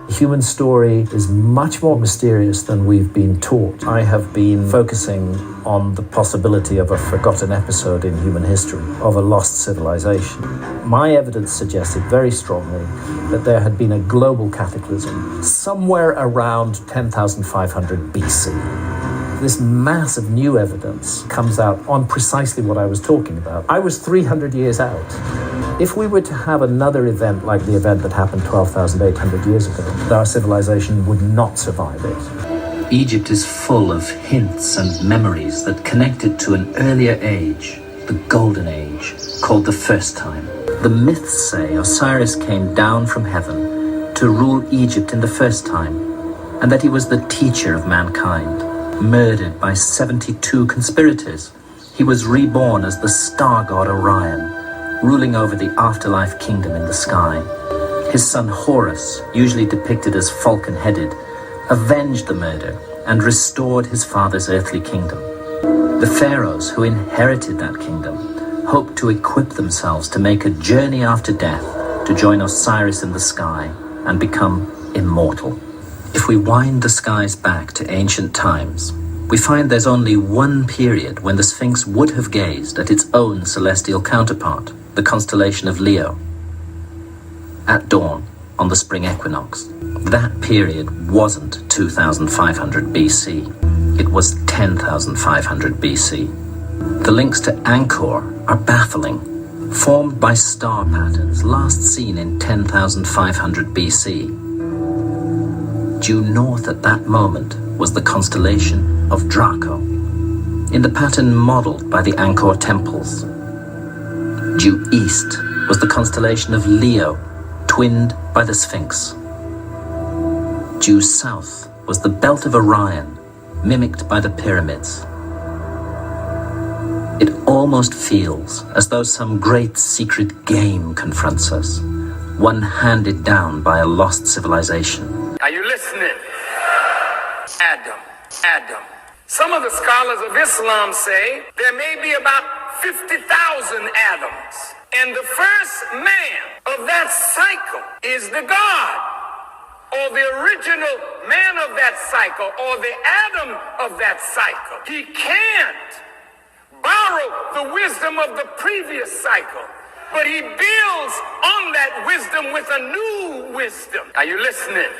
The human story is much more mysterious than we've been taught. I have been focusing on the possibility of a forgotten episode in human history, of a lost civilization. My evidence suggested very strongly that there had been a global cataclysm somewhere around 10,500 BC. This mass of new evidence comes out on precisely what I was talking about. I was 300 years out. If we were to have another event like the event that happened 12,800 years ago, our civilization would not survive it. Egypt is full of hints and memories that connect it to an earlier age, the Golden Age, called the First Time. The myths say Osiris came down from heaven to rule Egypt in the first time, and that he was the teacher of mankind. Murdered by 72 conspirators, he was reborn as the star god Orion, ruling over the afterlife kingdom in the sky. His son Horus, usually depicted as falcon-headed, avenged the murder and restored his father's earthly kingdom. The pharaohs who inherited that kingdom hoped to equip themselves to make a journey after death to join Osiris in the sky and become immortal. If we wind the skies back to ancient times, we find there's only one period when the Sphinx would have gazed at its own celestial counterpart, the constellation of Leo, at dawn on the spring equinox. That period wasn't 2,500 BC. It was 10,500 BC. The links to Angkor are baffling, formed by star patterns last seen in 10,500 BC. Due north at that moment was the constellation of Draco, in the pattern modeled by the Angkor temples. Due east was the constellation of Leo, twinned by the Sphinx. Due south was the belt of Orion, mimicked by the pyramids. It almost feels as though some great secret game confronts us, one handed down by a lost civilization. Are you listening? Adam. Some of the scholars of Islam say there may be about 50,000 Adams. And the first man of that cycle is the God, or the original man of that cycle, or the Adam of that cycle. He can't borrow the wisdom of the previous cycle, but he builds on that wisdom with a new wisdom. Are you listening?